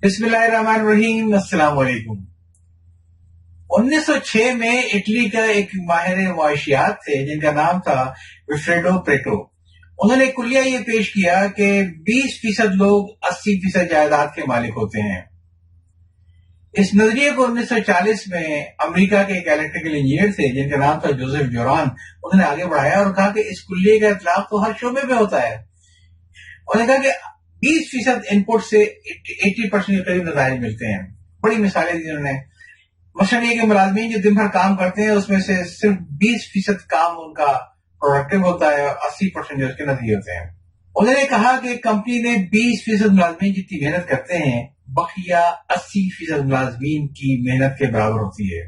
بسم اللہ الرحمن الرحیم، السلام علیکم۔ 1906 میں اٹلی کا ایک ماہر معاشیات تھے جن کا نام تھا وفریڈو پریٹو۔ انہوں نے کلیہ یہ پیش کیا کہ 20% لوگ 80% جائیداد کے مالک ہوتے ہیں۔ اس نظریے کو 1940 میں امریکہ کے ایک الیکٹریکل انجینئر تھے جن کا نام تھا جوزف جوران، انہوں نے آگے بڑھایا اور کہا کہ اس کلیے کا اطلاق تو ہر شعبے میں ہوتا ہے۔ انہوں نے کہا کہ 20% ان پٹ سے 80% کے قریب نتائج ملتے ہیں۔ بڑی مثالیں دی انہوں نے، مثلا یہ کہ ملازمین جو دن بھر کام کرتے ہیں اس میں سے صرف 20% کام ان کا پروڈکٹیو ہوتا ہے اور 80% جو اس کے نتیجے ہوتے ہیں۔ انہوں نے کہا کہ کمپنی میں 20% ملازمین جتنی محنت کرتے ہیں بقیہ 80% ملازمین کی محنت کے برابر ہوتی ہے۔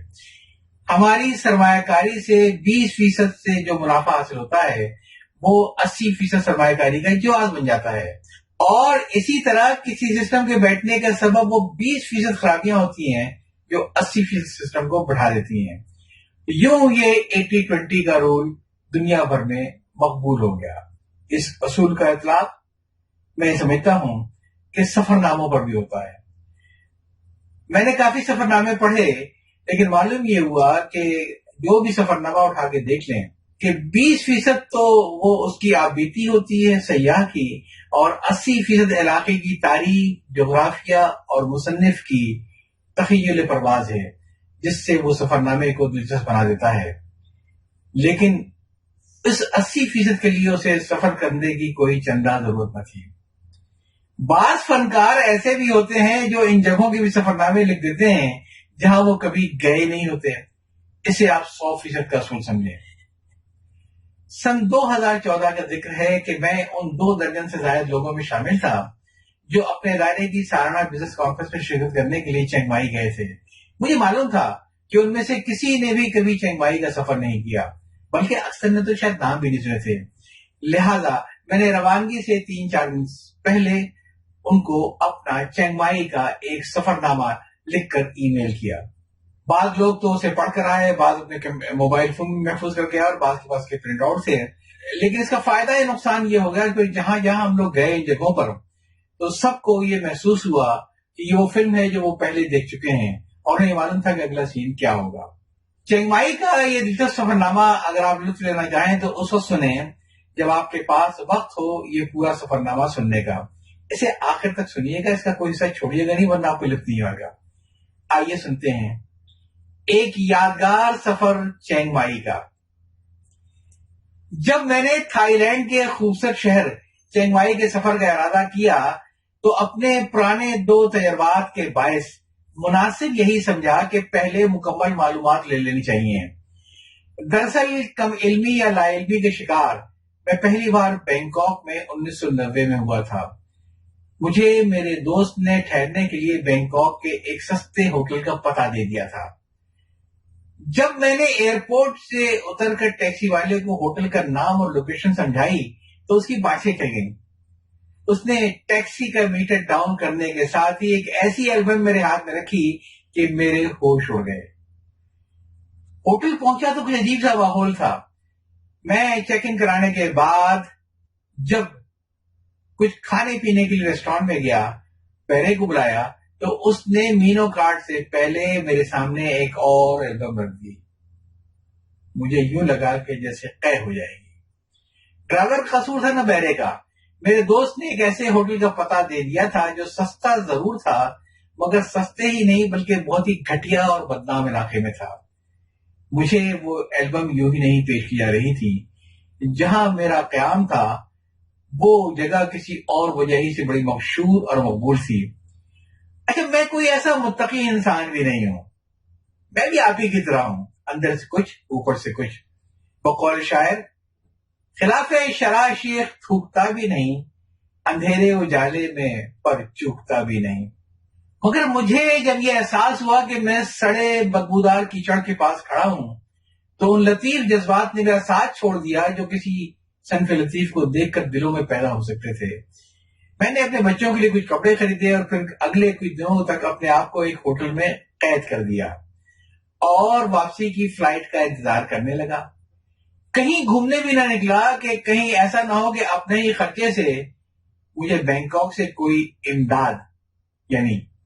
ہماری سرمایہ کاری سے 20% سے جو منافع حاصل ہوتا ہے وہ 80% سرمایہ کاری کا جواز بن جاتا ہے، اور اسی طرح کسی سسٹم کے بیٹھنے کا سبب وہ 20% خرابیاں ہوتی ہیں جو 80% سسٹم کو بڑھا دیتی ہیں۔ یوں یہ 80-20 کا رول دنیا بھر میں مقبول ہو گیا۔ اس اصول کا اطلاق میں سمجھتا ہوں کہ سفر ناموں پر بھی ہوتا ہے۔ میں نے کافی سفر نامے پڑھے، لیکن معلوم یہ ہوا کہ جو بھی سفر نامہ اٹھا کے دیکھ لیں کہ 20% تو وہ اس کی آپ بیتی ہوتی ہے سیاح کی، اور 80% علاقے کی تاریخ، جغرافیہ اور مصنف کی تخیل پرواز ہے جس سے وہ سفر نامے کو دلچسپ بنا دیتا ہے۔ لیکن اس 80% کے لیے اسے سفر کرنے کی کوئی چندہ ضرورت نہ تھی۔ بعض فنکار ایسے بھی ہوتے ہیں جو ان جگہوں کے بھی سفر نامے لکھ دیتے ہیں جہاں وہ کبھی گئے نہیں ہوتے۔ اسے آپ 100% کا اصول سمجھیں۔ سن 2014 کا ذکر ہے کہ میں ان 2 درجن سے زائد لوگوں میں شامل تھا جو اپنے ادارے کی سالانہ بزنس کانفرنس میں شرکت کرنے کے لیے چنگ مائی گئے تھے۔ مجھے معلوم تھا کہ ان میں سے کسی نے بھی کبھی چنگ مائی کا سفر نہیں کیا، بلکہ اکثر نے تو شاید نام بھی نہیں سنے تھے۔ لہذا میں نے روانگی سے 3-4 دن پہلے ان کو اپنا چنگ مائی کا ایک سفر نامہ لکھ کر ای میل کیا۔ بعض لوگ تو اسے پڑھ کر آئے، بعض اپنے موبائل فون میں محفوظ کر کے آئے، اور بعض کے پاس کے پرنٹ آؤٹ سے۔ لیکن اس کا فائدہ یا نقصان یہ ہو گیا کہ جہاں جہاں ہم لوگ گئے ان جگہوں پر تو سب کو یہ محسوس ہوا کہ یہ وہ فلم ہے جو وہ پہلے دیکھ چکے ہیں، اور انہیں معلوم تھا کہ اگلا سین کیا ہوگا۔ چنگ مائی کا یہ دلچسپ سفر نامہ اگر آپ لطف لینا چاہیں تو اس وقت سنیں جب آپ کے پاس وقت ہو یہ پورا سفر نامہ سننے کا۔ اسے آخر تک سنیے گا، اس کا کوئی حصہ چھوڑیے گا نہیں ورنہ آپ کو لطف نہیں ہوگا۔ آئیے سنتے ہیں ایک یادگار سفر چنگ مائی کا۔ جب میں نے تھائی لینڈ کے خوبصورت شہر چنگ مائی کے سفر کا ارادہ کیا تو اپنے پرانے 2 تجربات کے باعث مناسب یہی سمجھا کہ پہلے مکمل معلومات لے لینی چاہیے۔ دراصل کم علمی یا لا علمی کے شکار میں پہلی بار بینکاک میں 1990 میں ہوا تھا۔ مجھے میرے دوست نے ٹھہرنے کے لیے بینکاک کے ایک سستے ہوٹل کا پتہ دے دیا تھا۔ جب میں نے ایئرپورٹ سے اتر کر ٹیکسی والے کو ہوٹل کا نام اور لوکیشن سمجھائی تو اس کی باتیں چل گئیں۔ اس نے ٹیکسی کا میٹر ڈاؤن کرنے کے ساتھ ہی ایک ایسی البم میرے ہاتھ میں رکھی کہ میرے ہوش اڑ گئے۔ ہوٹل پہنچا تو کچھ عجیب سا ماحول تھا۔ میں چیک ان کرانے کے بعد جب کچھ کھانے پینے کے لیے ریسٹورانٹ میں گیا، پیرے کو بلایا تو اس نے مینو کارڈ سے پہلے میرے سامنے ایک اور البم رکھ دی۔ مجھے یوں لگا کہ جیسے قے ہو جائے گی۔ ڈرائیور کا قصور تھا نہ بیرے کا۔ میرے دوست نے ایک ایسے ہوٹل کا پتہ دے دیا تھا جو سستا ضرور تھا مگر سستے ہی نہیں بلکہ بہت ہی گھٹیا اور بدنام علاقے میں تھا۔ مجھے وہ البم یوں ہی نہیں پیش کی جا رہی تھی۔ جہاں میرا قیام تھا وہ جگہ کسی اور وجہ ہی سے بڑی مشہور اور مقبول تھی۔ اچھا، میں کوئی ایسا متقی انسان بھی نہیں ہوں، میں بھی آپ ہی کی طرح ہوں، اندر سے کچھ اوپر سے کچھ۔ بقول شاعر، خلاف شرع شیخ تھوکتا بھی نہیں، اندھیرے اجالے میں پر چوکتا بھی نہیں۔ مگر مجھے جب یہ احساس ہوا کہ میں سڑے بدبودار کیچڑ کے پاس کھڑا ہوں تو ان لطیف جذبات نے میرا ساتھ چھوڑ دیا جو کسی صنف لطیف کو دیکھ کر دلوں میں پیدا ہو سکتے تھے۔ میں نے اپنے بچوں کے لیے کچھ کپڑے خریدے اور پھر اگلے کچھ دنوں تک اپنے آپ کو ایک ہوٹل میں قید کر دیا اور واپسی کی فلائٹ کا انتظار کرنے لگا۔ کہیں گھومنے بھی نہ نکلا کہ کہیں ایسا نہ ہو کہ اپنے ہی خرچے سے مجھے بینکاک سے کوئی امداد یعنی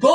2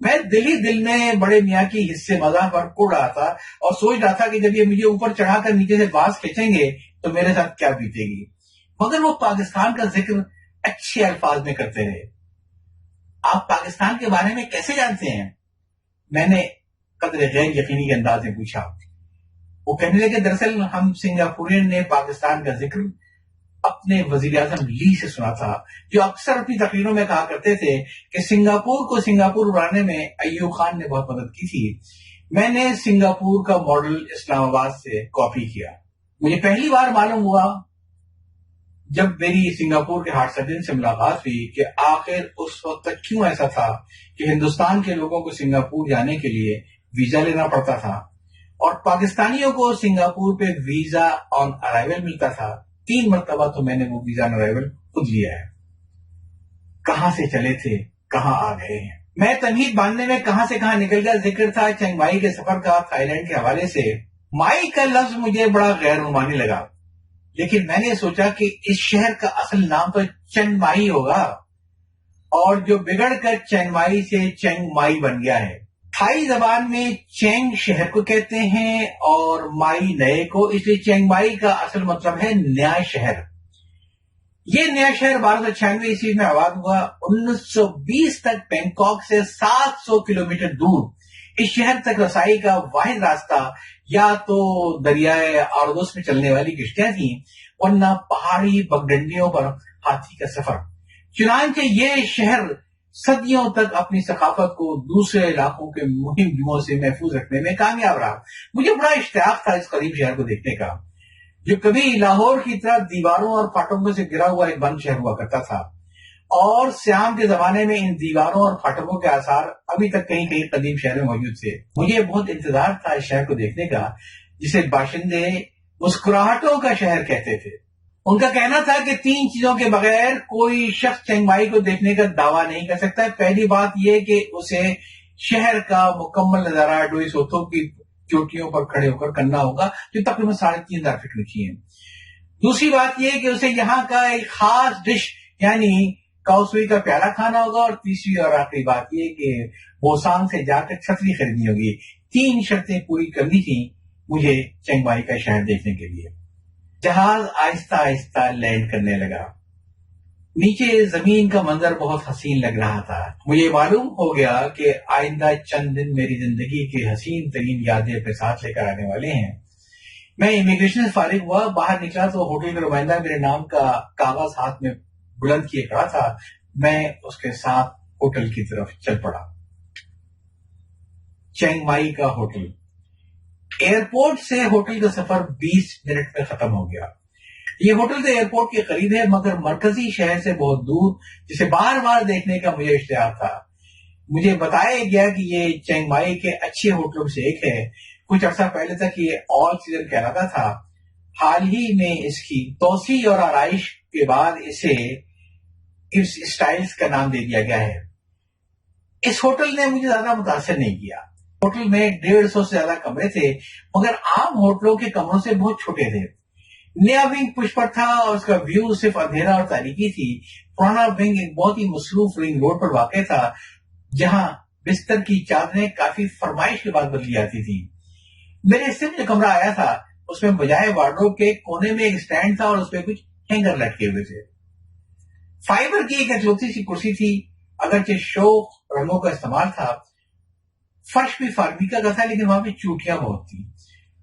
میں دل ہی دل میں بڑے میاں کی حصے مزاح پر اڑ رہا تھا اور سوچ رہا تھا کہ جب یہ مجھے اوپر چڑھا کر نیچے سے باز کھینچیں گے تو میرے ساتھ کیا بیتے گی، مگر وہ پاکستان کا ذکر اچھے الفاظ میں کرتے رہے۔ آپ پاکستان کے بارے میں کیسے جانتے ہیں؟ میں نے قدر غیر یقینی کے انداز میں پوچھا۔ وہ کہنے لگے دراصل ہم سنگاپورین نے پاکستان کا ذکر اپنے وزیر اعظم لی سے سنا تھا، جو اکثر اپنی تقریروں میں کہا کرتے تھے کہ سنگاپور کو سنگاپور بنانے میں ایوب خان نے بہت مدد کی تھی۔ میں نے سنگاپور کا ماڈل اسلام آباد سے کاپی کیا۔ مجھے پہلی بار معلوم ہوا جب میری سنگاپور کے ہارٹ سرجن سے ملاقات ہوئی کہ آخر اس وقت تک کیوں ایسا تھا کہ ہندوستان کے لوگوں کو سنگاپور جانے کے لیے ویزا لینا پڑتا تھا اور پاکستانیوں کو سنگاپور پہ ویزا آن ارائیول ملتا تھا۔ 3 مرتبہ تو میں نے وہ ویزا آن ارائیول خود لیا ہے۔ کہاں سے چلے تھے، کہاں آ گئے ہیں۔ میں تمہید باندھنے میں کہاں سے کہاں نکل گیا۔ ذکر تھا چنگ مائی کے سفر کا تھائی لینڈ کے حوالے سے۔ مائی کا لفظ مجھے بڑا غیر رومانی لگا، لیکن میں نے سوچا کہ اس شہر کا اصل نام تو چنگ مائی ہوگا، اور جو بگڑ کر چنگ مائی سے چنگ مائی بن گیا ہے۔ تھائی زبان میں چینگ شہر کو کہتے ہیں اور مائی نئے کو، اس لیے چینگ مائی کا اصل مطلب ہے نیا شہر۔ یہ نیا شہر 1296 عیسوی میں آباد ہوا۔ 1920 تک بینکاک سے 700 کلومیٹر دور اس شہر تک رسائی کا واحد راستہ یا تو دریائے آردوس میں چلنے والی کشتیاں تھیں، ورنہ پہاڑی پگڈنڈیوں پر ہاتھی کا سفر۔ چنانچہ یہ شہر صدیوں تک اپنی ثقافت کو دوسرے علاقوں کے مہموں سے محفوظ رکھنے میں کامیاب رہا۔ مجھے بڑا اشتیاق تھا اس قدیم شہر کو دیکھنے کا، جو کبھی لاہور کی طرح دیواروں اور فاٹکوں سے گرا ہوا ایک بند شہر ہوا کرتا تھا، اور سیام کے زمانے میں ان دیواروں اور فاٹکوں کے آثار ابھی تک کہیں کہیں قدیم شہر میں موجود تھے۔ مجھے بہت انتظار تھا اس شہر کو دیکھنے کا، جسے باشندے مسکراہٹوں کا شہر کہتے تھے۔ ان کا کہنا تھا کہ 3 چیزوں کے بغیر کوئی شخص چنگ مائی کو دیکھنے کا دعویٰ نہیں کر سکتا۔ پہلی بات یہ کہ اسے شہر کا مکمل نظارہ ڈوئی سوتو کی چوٹیوں پر کھڑے ہو کر کرنا ہوگا، جو تقریباً 3500 فٹ اونچی ہیں۔ دوسری بات یہ کہ اسے یہاں کا ایک خاص ڈش یعنی کاؤسوئی کا پیالہ کھانا ہوگا، اور تیسری اور آخری بات یہ کہ بوسانگ سے جا کر چھتری خریدنی ہوگی۔ 3 شرطیں پوری کرنی تھیں مجھے چنگ مائی کا شہر دیکھنے کے لیے۔ جہاز آہستہ آہستہ لینڈ کرنے لگا۔ نیچے زمین کا منظر بہت حسین لگ رہا تھا۔ مجھے معلوم ہو گیا کہ آئندہ چند دن میری زندگی کے حسین ترین یادیں اپنے ساتھ لے کر آنے والے ہیں۔ میں امیگریشن سے فارغ ہوا، باہر نکلا تو ہوٹل کا نمائندہ میرے نام کا کاغذ ہاتھ میں بلند کیے کھڑا تھا۔ میں اس کے ساتھ ہوٹل کی طرف چل پڑا۔ چنگ مائی کا ہوٹل۔ ایئرپورٹ سے ہوٹل کا سفر 20 منٹ میں ختم ہو گیا۔ یہ ہوٹل تو ایئرپورٹ کے قریب ہے، مگر مرکزی شہر سے بہت دور، جسے بار بار دیکھنے کا مجھے اشتیاق تھا۔ مجھے بتایا گیا کہ یہ چنگ مائی کے اچھے ہوٹلوں سے ایک ہے۔ کچھ عرصہ پہلے تک یہ آل سیزن کہلاتا تھا، حال ہی میں اس کی توسیع اور آرائش کے بعد اسے گبس اسٹائلز کا نام دے دیا گیا ہے۔ اس ہوٹل نے مجھے زیادہ متاثر نہیں کیا۔ ہوٹل میں 150 سے زیادہ کمرے تھے، مگر عام ہوٹلوں کے کمروں سے بہت چھوٹے تھے۔ نیا ونگ پش پر تھا اور اس کا ویو صرف اندھیرا اور تاریکی تھی۔ پرانا ونگ ایک بہت ہی مصروف رنگ روڈ پر واقع تھا، جہاں بستر کی چادریں کافی فرمائش کے بعد بدلی جاتی تھی۔ میرے حصے میں جو کمرہ آیا تھا اس میں بجائے وارڈروب کے کونے میں ایک سٹینڈ تھا اور اس پہ کچھ ہینگر لٹکے ہوئے تھے۔ فائبر کی ایک اکلوتی سی کرسی تھی، اگرچہ شوخ رنگوں کا استعمال تھا۔ فرش بھی فارمیکا کا تھا، لیکن وہاں پہ چوٹیاں بہت تھی۔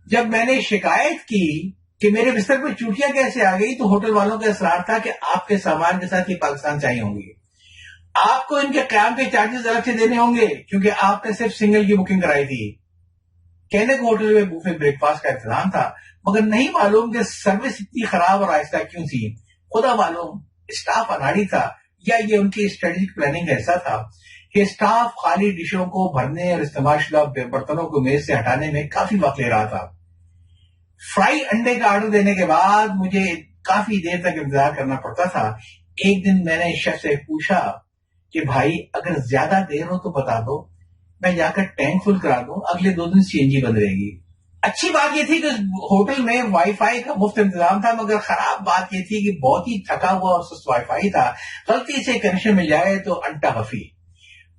جب میں نے شکایت کی کہ میرے بستر پہ چوٹیاں کیسے آ گئی تو ہوٹل والوں کا اصرار تھا کہ آپ کے سامان کے ساتھ یہ پاکستان چاہیے ہوں گی، آپ کو ان کے قیام کے چارجز الگ سے دینے ہوں گے کیونکہ آپ نے صرف سنگل کی بکنگ کرائی تھی۔ کہنے کو ہوٹل میں بوفے بریک فاسٹ کا انتظام تھا، مگر نہیں معلوم کہ سروس اتنی خراب اور آہستہ کیوں تھی۔ خدا معلوم اسٹاف اناڑی تھا یا یہ ان کی اسٹریٹجک پلاننگ ایسا تھا کہ اسٹاف خالی ڈشوں کو بھرنے اور استعمال شدہ برتنوں کو میز سے ہٹانے میں کافی وقت لے رہا تھا۔ فرائی انڈے کا آرڈر دینے کے بعد مجھے کافی دیر تک انتظار کرنا پڑتا تھا۔ ایک دن میں نے شیف سے پوچھا کہ بھائی اگر زیادہ دیر ہو تو بتا دو، میں جا کر ٹینک فل کرا دوں، اگلے 2 دن سی این جی بند رہے گی۔ اچھی بات یہ تھی کہ ہوٹل میں وائی فائی کا مفت انتظام تھا، مگر خراب بات یہ تھی کہ بہت ہی تھکا ہوا اور سست وائی فائی تھا، غلطی سے کنیکشن مل جائے تو انٹا حفی۔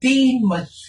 3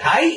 2.5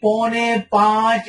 4.25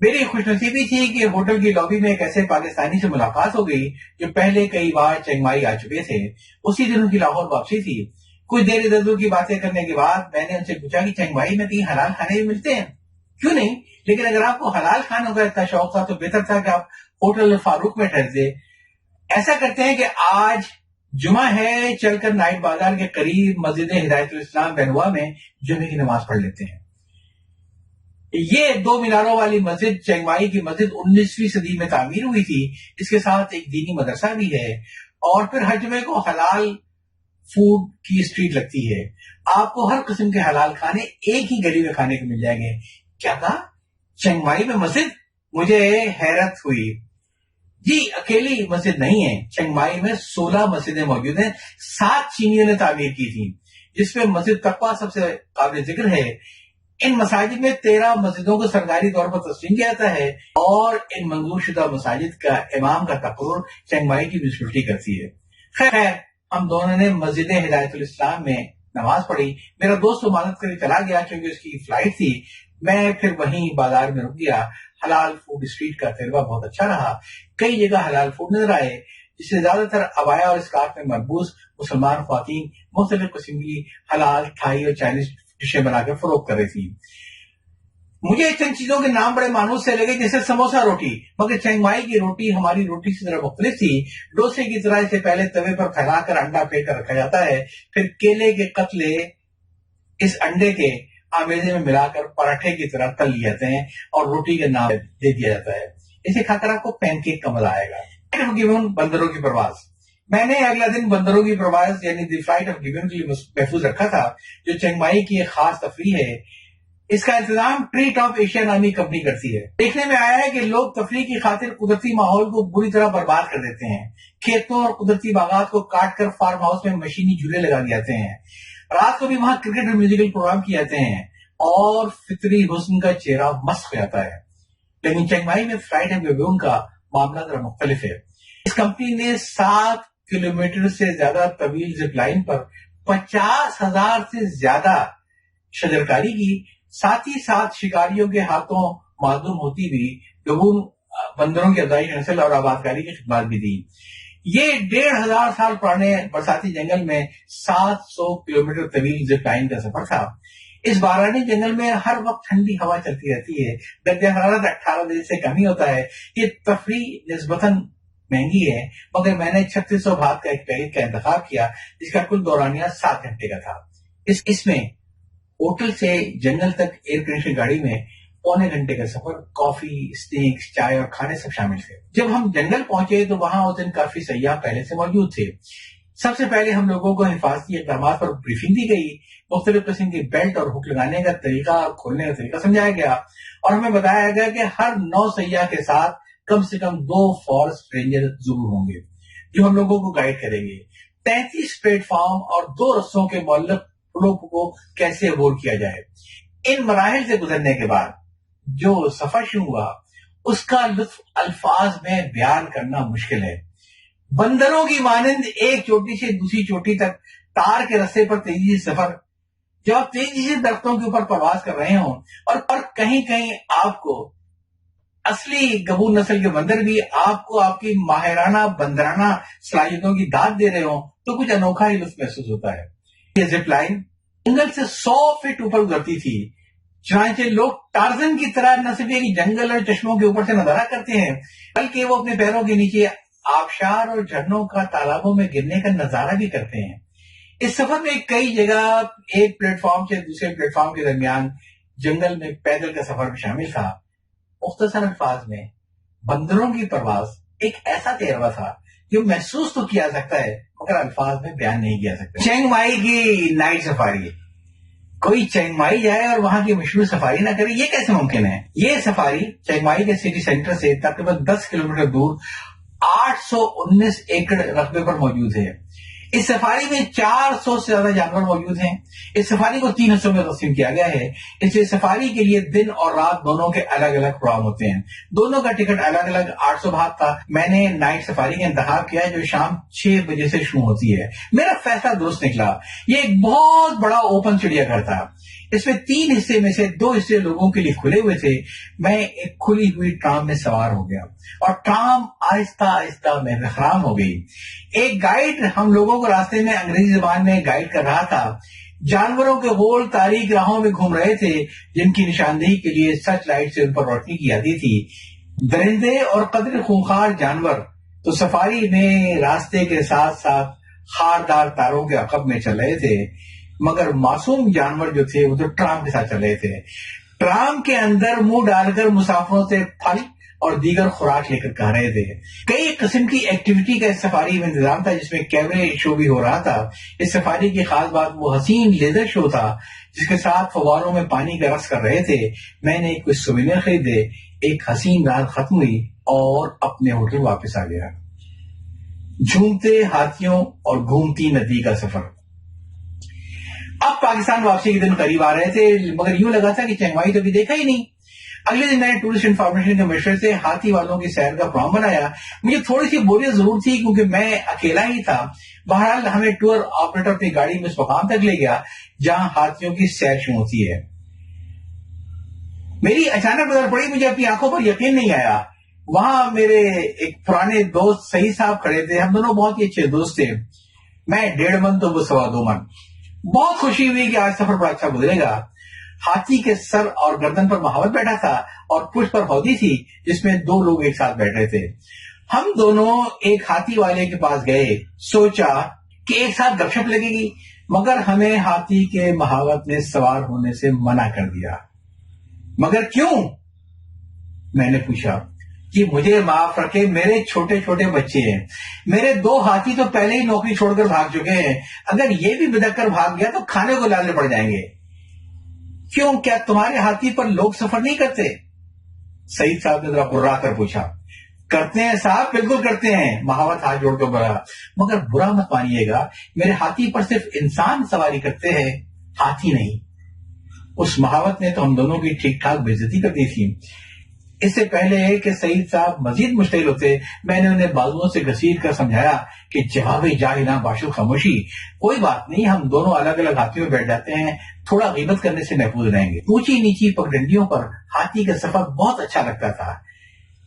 میری خوش نصیبی تھی کہ ہوٹل کی لابی میں ایک ایسے پاکستانی سے ملاقات ہو گئی جو پہلے کئی بار چنگ مائی آ چکے تھے. اسی دن ان کی لاہور واپسی تھی. کچھ دیر ادھر ادھر کی باتیں کرنے کے بعد میں نے ان سے پوچھا کہ چنگ مائی میں کہیں حلال کھانے بھی ملتے ہیں؟ کیوں نہیں، لیکن اگر آپ کو حلال کھانوں کا اتنا شوق تھا تو بہتر تھا کہ آپ ہوٹل فاروق میں ٹھہرتے. ایسا کرتے ہیں کہ آج جمعہ ہے، چل کر نائٹ بازار کے قریب مسجد ہدایت الاسلام بینوا میں جمعے کی نماز پڑھ لیتے ہیں. یہ 2 میناروں والی مسجد چنگ مائی کی مسجد 19ویں صدی میں تعمیر ہوئی تھی. اس کے ساتھ ایک دینی مدرسہ بھی ہے اور پھر ہر جمعے کو حلال فوڈ کی اسٹریٹ لگتی ہے. آپ کو ہر قسم کے حلال کھانے ایک ہی گلی میں کھانے کو مل جائیں گے. کیا کہا؟ چنگ مائی میں مسجد؟ مجھے حیرت ہوئی. جی اکیلی مسجد نہیں ہے، چنگ مائی میں 16 مسجدیں موجود ہیں. 7 چینیوں نے تعمیر کی تھی، جس میں مسجد تقویٰ سب سے قابل ذکر ہے. ان مساجد میں 13 مسجدوں کو سرکاری طور پر تسلیم کیا جاتا ہے اور ان منظور شدہ مساجد کا امام کا تقرر چنگ مائی کی میونسپلٹی کرتی ہے. خیر ہم دونوں نے مسجد ہدایت الاسلام میں نماز پڑھی. میرا دوست امانت کرے چلا گیا کیونکہ اس کی فلائٹ تھی. میں پھر وہیں بازار میں رک گیا. حلال فوڈ اسٹریٹ کا تجربہ بہت اچھا رہا. کئی جگہ حلال فوڈ نظر آئے جس سے زیادہ تر ابایا اور اسکارف میں مربوط مسلمان خواتین مختلف قسم کی حلال تھائی اور چائنیز ڈشیں بنا کر فروخت کر رہی تھی. مجھے چند چیزوں کے نام بڑے مانوس سے لگے جیسے سموسا روٹی، مگر چنگ مائی کی روٹی ہماری روٹی سے ذرا مختلف تھی. ڈوسے کی طرح اسے پہلے توے پر پھیلا کر انڈا پھینک کر رکھا جاتا ہے، پھر کیلے کے قطلے اس انڈے کے آمیزے میں ملا کر پراٹھے کی طرح تل لیے جاتے ہیں اور روٹی کا نام دے دیا جاتا ہے. اسے کھا کر آپ کو پین کیک کا مزہ آئے گا. بندروں کی پرواز. میں نے اگلا دن بندروں کی پرواز یعنی دی فلائٹ آف گیون کے لیے محفوظ رکھا تھا، جو چنگ مائی کی ایک خاص تفریح ہے. اس کا انتظام ٹری ٹاپ ایشیا نامی کمپنی کرتی ہے. دیکھنے میں آیا ہے کہ لوگ تفریح کی خاطر قدرتی ماحول کو بری طرح برباد کر دیتے ہیں. کھیتوں اور قدرتی باغات کو کاٹ کر فارم ہاؤس میں مشینی جھولے لگا دیے جاتے ہیں. رات کو بھی وہاں کرکٹ اور میوزیکل پروگرام کیے جاتے ہیں اور فطری حسن کا چہرہ مسخ ہو جاتا ہے. لیکن چنگ مائی میں فلائٹ آف گیون کا معاملہ ذرا مختلف ہے. اس کمپنی نے 7 کلومیٹر سے زیادہ طویل زپ لائن پر 50,000 سے زیادہ شجرکاری کی. ساتھ ہی ساتھ شکاریوں کے ہاتھوں معدوم ہوتی بھی گبون بندروں کی افزائش نسل اور آبادکاری کی خدمات بھی دی. یہ 1,500 سال پرانے برساتی جنگل میں 700 کلومیٹر طویل زپ لائن کا سفر تھا. اس بارانی جنگل میں ہر وقت ٹھنڈی ہوا چلتی رہتی ہے. درجہ حرارت 18 درجے سے کم ہی ہوتا ہے. یہ تفریح نسبتاً مہنگی ہے، مگر میں نے 3600 بات کا ایک پیکج کا انتخاب کیا جس کا کل دورانیہ 7 گھنٹے کا تھا. اس میں ہوٹل سے جنگل تک ایئر کنڈیشن گاڑی میں 1.25 گھنٹے کا سفر، کافی، اسنیکس، چائے اور کھانے سب شامل تھے. جب ہم جنگل پہنچے تو وہاں اس دن کافی سیاح پہلے سے موجود تھے. سب سے پہلے ہم لوگوں کو حفاظتی اقدامات پر بریفنگ دی گئی. مختلف قسم کی بیلٹ اور ہک لگانے کا طریقہ اور کھولنے کا طریقہ سمجھایا گیا اور ہمیں بتایا گیا کہ ہر 9 سیاح کے ساتھ کم سے کم 2 فارسٹ رینجر ضرور ہوں گے جو ہم لوگوں کو گائیڈ کریں گے. 33 پلیٹ فارم اور 2 رسوں کے معلق پلوں کو کیسے عبور کیا جائے. ان مراحل سے گزرنے کے بعد جو سفر شروع ہوا اس کا لطف الفاظ میں بیان کرنا مشکل ہے. بندروں کی مانند ایک چوٹی سے دوسری چوٹی تک تار کے رستے پر تیزی سے سفر، جب آپ تیزی سے درختوں کے اوپر پرواز کر رہے ہوں اور کہیں کہیں آپ کو اصلی گبون نسل کے بندر بھی آپ کو آپ کی ماہرانہ بندرانہ صلاحیتوں کی داد دے رہے ہوں تو کچھ انوکھا ہی لطف محسوس ہوتا ہے. یہ زپ لائن جنگل سے 100 فٹ اوپر گزرتی تھی، چنانچہ لوگ ٹارزن کی طرح نہ صرف ایک جنگل اور چشموں کے اوپر سے نظارہ کرتے ہیں بلکہ وہ اپنے پیروں کے نیچے آبشار اور جھرنوں کا تالابوں میں گرنے کا نظارہ بھی کرتے ہیں. اس سفر میں کئی جگہ ایک پلیٹ فارم سے دوسرے پلیٹ فارم کے درمیان جنگل میں پیدل کا سفر بھی شامل تھا. مختصر الفاظ میں بندروں کی پرواز ایک ایسا تجربہ تھا جو محسوس تو کیا سکتا ہے مگر الفاظ میں بیان نہیں کیا سکتا. چنگ مائی کی نائٹ سفاری. کوئی چنگ مائی جائے اور وہاں کی مشہور سفاری نہ کرے، یہ کیسے ممکن ہے؟ یہ سفاری چنگ مائی کے سٹی سینٹر سے تقریباً 10 کلومیٹر دور 819 ایکڑ رقبے پر موجود ہے. اس سفاری میں 400 سے زیادہ جانور موجود ہیں. اس سفاری کو 3 حصوں میں تقسیم کیا گیا ہے. اس لیے سفاری کے لیے دن اور رات دونوں کے الگ الگ پروگرام ہوتے ہیں. دونوں کا ٹکٹ الگ الگ 800 بات تھا. میں نے نائٹ سفاری کا انتخاب کیا جو شام 6 بجے سے شروع ہوتی ہے. میرا فیصلہ درست نکلا. یہ ایک بہت بڑا اوپن چڑیا گھر تھا. اس میں 3 حصے میں سے 2 حصے لوگوں کے لیے کھلے ہوئے تھے. میں ایک کھلی ہوئی ٹرام میں سوار ہو گیا اور ٹرام آہستہ آہستہ محو ہو گئی. ایک گائیڈ ہم لوگوں کو راستے میں انگریزی زبان میں گائیڈ کر رہا تھا. جانوروں کے گول تاریک راہوں میں گھوم رہے تھے جن کی نشاندہی کے لیے سرچ لائٹ سے ان پر روشنی کی جاتی تھی. درندے اور قدر خونخوار جانور تو سفاری میں راستے کے ساتھ ساتھ خاردار تاروں کے عقب میں چل رہے تھے، مگر معصوم جانور جو تھے وہ تو ٹرام کے ساتھ چل رہے تھے. ٹرام کے اندر منہ ڈال کر مسافروں سے پھل اور دیگر خوراک لے کر کھا رہے تھے. کئی قسم کی ایکٹیویٹی کا اس سفاری میں انتظام تھا، جس میں کیمرے شو بھی ہو رہا تھا. اس سفاری کی خاص بات وہ حسین لیزر شو تھا جس کے ساتھ فواروں میں پانی کا رقص کر رہے تھے. میں نے کچھ سووینیر خریدے. ایک حسین رات ختم ہوئی اور اپنے ہوٹل واپس آ گیا. جھومتے ہاتھیوں اور گھومتی ندی کا سفر. اب پاکستان واپسی کے دن قریب آ رہے تھے، مگر یوں لگا تھا کہ چینگ مائی تو ابھی دیکھا ہی نہیں. اگلے دن میں نے ٹورسٹ انفارمیشن کے مشورے سے ہاتھی والوں کی سیر کا پروگرام بنایا. مجھے تھوڑی سی بوریت ضرور تھی کیونکہ میں اکیلا ہی تھا. بہرحال ہمیں ٹور آپریٹر اپنی گاڑی میں اس مقام تک لے گیا جہاں ہاتھیوں کی سیر شروع ہوتی ہے. میری اچانک نظر پڑی، مجھے اپنی آنکھوں پر یقین نہیں آیا. وہاں میرے ایک پرانے دوست سعید صاحب کھڑے تھے. ہم دونوں بہت ہی اچھے دوست تھے. میں 1.5 من تو وہ 2.25 من. بہت خوشی ہوئی کہ آج سفر بڑا اچھا گزرے گا. ہاتھی کے سر اور گردن پر مہاوت بیٹھا تھا اور پشت پر ہودی تھی جس میں 2 لوگ ایک ساتھ بیٹھ رہے تھے. ہم دونوں ایک ہاتھی والے کے پاس گئے. سوچا کہ ایک ساتھ گپ شپ لگے گی، مگر ہمیں ہاتھی کے مہاوت نے سوار ہونے سے منع کر دیا. مگر کیوں؟ میں نے پوچھا. کہ مجھے معاف رکھے، میرے چھوٹے چھوٹے بچے ہیں. میرے 2 ہاتھی تو پہلے ہی نوکری چھوڑ کر بھاگ چکے ہیں. اگر یہ بھی بدک کر بھاگ گیا تو کھانے کو لانے پڑ جائیں گے. کیوں، کیا تمہارے ہاتھی پر لوگ سفر نہیں کرتے؟ سعید صاحب نے ذرا قرا کر پوچھا. کرتے ہیں صاحب، بالکل کرتے ہیں. مہاوت ہاتھ جوڑ کر بولا. مگر برا مت مانیے گا، میرے ہاتھی پر صرف انسان سواری کرتے ہیں، ہاتھی نہیں. اس مہاوت نے تو ہم دونوں کی ٹھیک ٹھاک بے عزتی کر دی تھی. اس سے پہلے کہ سعید صاحب مزید مشتعل ہوتے، میں نے انہیں بازوؤں سے گھسیٹ کر سمجھایا کہ جواب جاہلا باشد خاموشی. کوئی بات نہیں، ہم دونوں الگ الگ ہاتھیوں میں بیٹھ جاتے ہیں، تھوڑا غیبت کرنے سے محفوظ رہیں گے. اونچی نیچی پگڈنڈیوں پر ہاتھی کا سفر بہت اچھا لگتا تھا.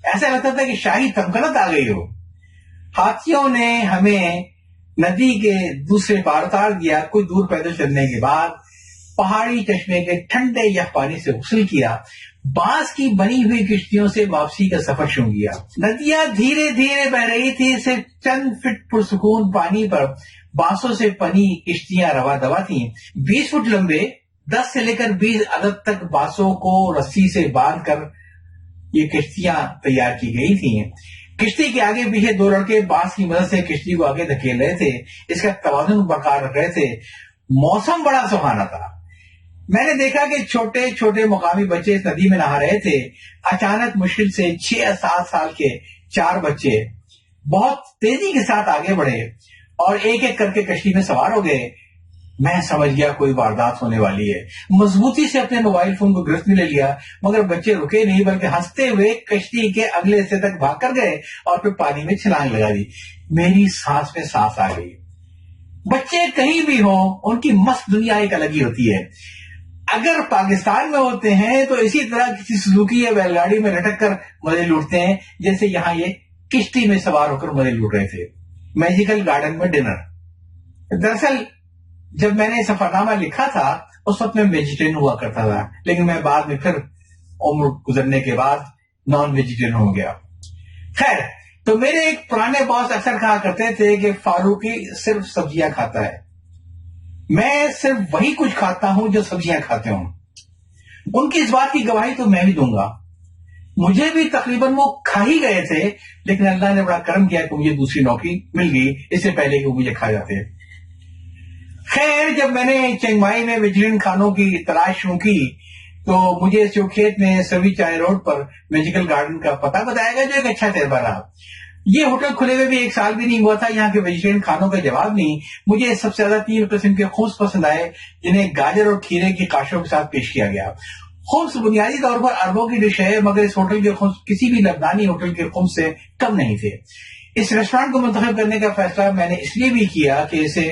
ایسا لگتا تھا کہ شاہی تمکنت آ گئی ہو. ہاتھیوں نے ہمیں ندی کے دوسرے پار اتار دیا. کچھ دور پیدل چلنے کے بعد پہاڑی چشمے کے ٹھنڈے یخ پانی سے غسل کیا. بانس کی بنی ہوئی کشتیوں سے واپسی کا سفر شروع کیا. ندیاں دھیرے دھیرے بہ رہی تھی. صرف چند فٹ پرسکون پانی پر بانسوں سے بنی کشتیاں روا دوا تھیں. 20 فٹ لمبے 10 سے لے کر 20 عدد تک بانسوں کو رسی سے باندھ کر یہ کشتیاں تیار کی گئی تھیں. کشتی کے آگے پیچھے 2 لڑکے بانس کی مدد سے کشتی کو آگے دھکیل رہے تھے. اس کا توازن برقرار رکھ رہے تھے. موسم بڑا سہانا تھا. میں نے دیکھا کہ چھوٹے چھوٹے مقامی بچے اس ندی میں نہا رہے تھے. اچانک مشکل سے 6 یا 7 سال کے 4 بچے بہت تیزی کے ساتھ آگے بڑھے اور ایک ایک کر کے کشتی میں سوار ہو گئے. میں سمجھ گیا کوئی واردات ہونے والی ہے. مضبوطی سے اپنے موبائل فون کو گرفت میں لے لیا، مگر بچے رکے نہیں بلکہ ہنستے ہوئے کشتی کے اگلے حصے تک بھاگ کر گئے اور پھر پانی میں چھلانگ لگا دی. میری سانس میں سانس آ گئی. بچے کہیں بھی ہوں، ان کی مست دنیا ایک الگ ہی ہوتی ہے. اگر پاکستان میں ہوتے ہیں تو اسی طرح کسی سزوکی یا بیل گاڑی میں لٹک کر مزے لوٹتے ہیں جیسے یہاں یہ کشتی میں سوار ہو کر مزے لوٹ رہے تھے. میجیکل گارڈن میں ڈنر. دراصل جب میں نے سفر نامہ لکھا تھا اس وقت میں ویجیٹیرین ہوا کرتا تھا، لیکن میں بعد میں پھر عمر گزرنے کے بعد نان ویجیٹیرین ہو گیا. خیر، تو میرے ایک پرانے باس اکثر کہا کرتے تھے کہ فاروقی صرف سبزیاں کھاتا ہے. میں صرف وہی کچھ کھاتا ہوں جو سبزیاں کھاتے ہوں. ان کی اس بات کی گواہی تو میں بھی دوں گا. مجھے بھی تقریباً وہ کھا ہی گئے تھے، لیکن اللہ نے بڑا کرم کیا کہ مجھے دوسری نوکری مل گئی اس سے پہلے کہ وہ مجھے کھا جاتے. خیر، جب میں نے چینگ مائی میں ویجیٹیرین کھانوں کی تلاش شروع کی تو مجھے جو کھیت میں سوی چائے روڈ پر میجیکل گارڈن کا پتہ بتایا گیا جو ایک اچھا تجربہ رہا. یہ ہوٹل کھلے ہوئے بھی 1 سال بھی نہیں ہوا تھا. یہاں کے ویجیٹیرین کھانوں کا جواب نہیں. مجھے سب سے زیادہ 3 قسم کے خمس پسند آئے جنہیں گاجر اور کھیرے کی قاشوں کے ساتھ پیش کیا گیا. خمس بنیادی طور پر عربوں کی ڈش ہے، مگر اس ہوٹل کے خمس کسی بھی لبنانی ہوٹل کے خمس سے کم نہیں تھے. اس ریسٹورانٹ کو منتخب کرنے کا فیصلہ میں نے اس لیے بھی کیا کہ اسے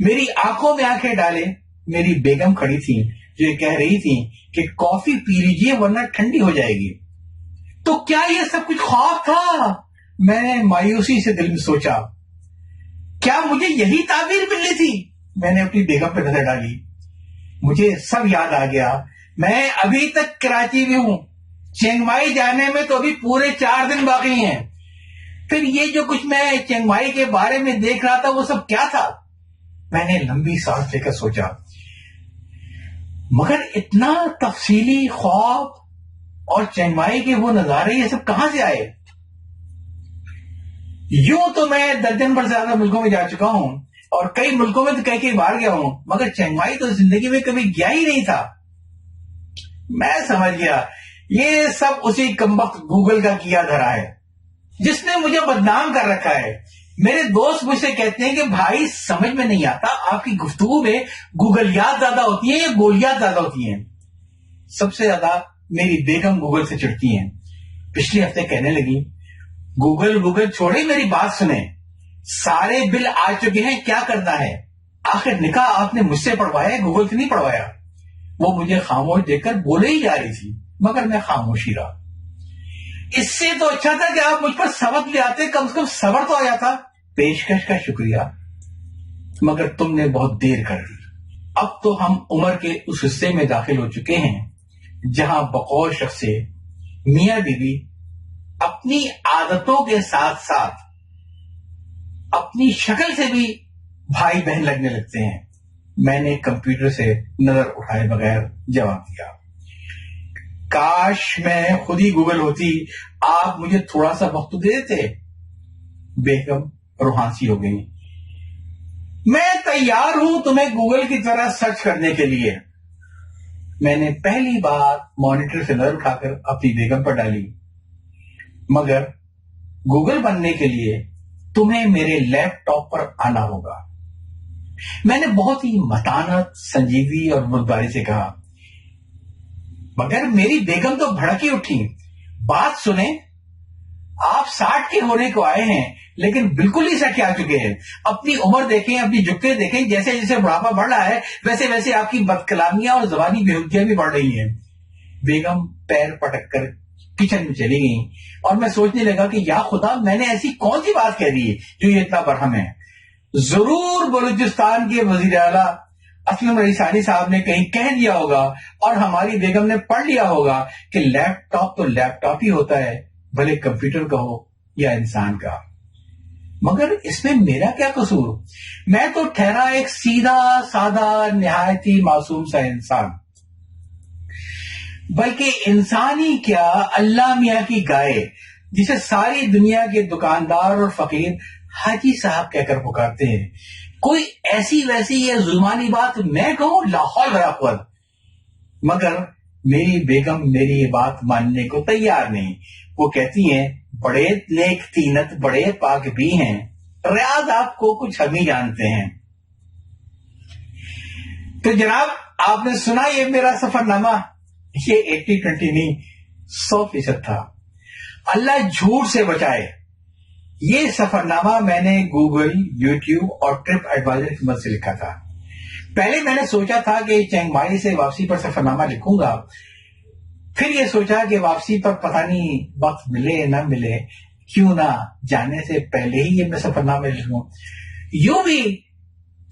میری آنکھوں میں آنکھیں ڈالے میری بیگم کھڑی تھی جو یہ کہہ رہی تھی کہ کافی پی لیجیے ورنہ ٹھنڈی ہو جائے گی۔ تو کیا یہ سب کچھ خواب تھا؟ میں نے مایوسی سے دل میں سوچا، کیا مجھے یہی تعبیر ملنی تھی؟ میں نے اپنی بیگم پہ نظر ڈالی، مجھے سب یاد آ گیا۔ میں ابھی تک کراچی میں ہوں، چینگ مائی جانے میں تو ابھی پورے 4 دن باقی ہیں۔ پھر یہ جو کچھ میں چینگ مائی کے بارے میں دیکھ رہا تھا وہ سب کیا تھا؟ میں نے لمبی سانس لے کر سوچا، مگر اتنا تفصیلی خواب اور چینگ مائی کے وہ نظارے یہ سب کہاں سے آئے؟ یوں تو میں درجن پر زیادہ ملکوں میں جا چکا ہوں اور کئی ملکوں میں تو کئی بار گیا ہوں، مگر چینگ مائی تو زندگی میں کبھی گیا ہی نہیں تھا۔ میں سمجھ گیا یہ سب اسی کمبخت گوگل کا کیا دھرا ہے جس نے مجھے بدنام کر رکھا ہے۔ میرے دوست مجھ سے کہتے ہیں کہ بھائی سمجھ میں نہیں آتا آپ کی گفتگو میں گوگلیات زیادہ ہوتی ہیں یا گولیات زیادہ ہوتی ہیں۔ سب سے زیادہ میری بیگم گوگل سے چڑھتی ہیں۔ پچھلے ہفتے کہنے لگی، گوگل چھوڑے میری بات سنیں، سارے بل آ چکے ہیں، کیا کرنا ہے؟ آخر نکاح آپ نے مجھ سے پڑھوایا، گوگل سے نہیں پڑھوایا۔ وہ مجھے خاموش دیکھ کر بولے ہی جا رہی تھی مگر میں خاموش ہی رہا۔ اس سے تو اچھا تھا کہ آپ مجھ پر سبق لے آتے، کم سے کم صبر تو آ جاتا۔ پیشکش کا شکریہ مگر تم نے بہت دیر کر دی۔ اب تو ہم عمر کے اس حصے میں داخل ہو چکے ہیں جہاں بقول شخص سے میاں بیوی اپنی عادتوں کے ساتھ ساتھ اپنی شکل سے بھی بھائی بہن لگنے لگتے ہیں۔ میں نے کمپیوٹر سے نظر اٹھائے بغیر جواب دیا، کاش میں خود ہی گوگل ہوتی، آپ مجھے تھوڑا سا وقت دے دیتے۔ بیگم روحانسی ہو گئی، میں تیار ہوں تمہیں گوگل کی طرح سرچ کرنے کے لیے۔ میں نے پہلی بار مانیٹر سے نظر اٹھا کر اپنی بیگم پر ڈالی، مگر گوگل بننے کے لیے تمہیں میرے لیپ ٹاپ پر آنا ہوگا۔ میں نے بہت ہی متانت، سنجیدگی اور بردباری سے کہا، مگر میری بیگم تو بھڑکی اٹھی، بات سنیں، آپ 60 کے ہونے کو آئے ہیں لیکن بالکل ہی سٹ آ چکے ہیں۔ اپنی عمر دیکھیں، اپنی جھکیں دیکھیں، جیسے جیسے بڑھاپا بڑھ رہا ہے ویسے ویسے آپ کی بدکلامیاں اور زبانی بےحودگیاں بھی بڑھ رہی ہیں۔ بیگم پیر پٹک کر کچن میں چلی گئی اور میں سوچنے لگا کہ یا خدا، میں نے ایسی کون سی بات کہہ دی جو یہ اتنا برہم ہے؟ ضرور بلوچستان کے وزیر اعلیٰ اسلم رئیسانی صاحب نے کہیں کہہ دیا ہوگا اور ہماری بیگم نے پڑھ لیا ہوگا کہ لیپ ٹاپ تو لیپ ٹاپ ہی ہوتا ہے، بھلے کمپیوٹر کا ہو یا انسان کا۔ مگر اس میں میرا کیا قصور؟ میں تو ٹھہرا ایک سیدھا سادہ نہایت ہی معصوم سا انسان، بلکہ انسانی کیا، اللہ میاں کی گائے جسے ساری دنیا کے دکاندار اور فقیر حاجی صاحب کہہ کر پکارتے ہیں۔ کوئی ایسی ویسی یا ظلمانی بات میں کہوں، لا حول ولا قوت، مگر میری بیگم میری یہ بات ماننے کو تیار نہیں۔ وہ کہتی ہیں، بڑے نیک تینت، بڑے پاک بھی ہیں، ریاض آپ کو کچھ ہم ہی جانتے ہیں۔ تو جناب آپ نے سنا یہ میرا سفر نامہ، یہ 80-20 نہیں 100% تھا۔ اللہ جھوٹ سے بچائے، یہ سفر نامہ میں نے گوگل، یوٹیوب اور ٹرپ ایڈوائزر کی مدد سے لکھا تھا۔ پہلے میں نے سوچا تھا کہ چینگ مائی سے واپسی پر سفر نامہ لکھوں گا، پھر یہ سوچا کہ واپسی پر پتہ نہیں وقت ملے نہ ملے، کیوں نہ جانے سے پہلے ہی یہ میں سفر نامہ لکھوں۔ یوں بھی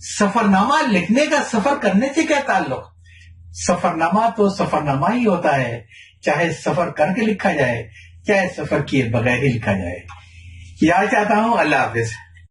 سفر نامہ لکھنے کا سفر کرنے سے کیا تعلق؟ سفر نامہ تو سفر نامہ ہی ہوتا ہے، چاہے سفر کر کے لکھا جائے چاہے سفر کیے بغیر ہی لکھا جائے۔ یاد چاہتا ہوں، اللہ حافظ۔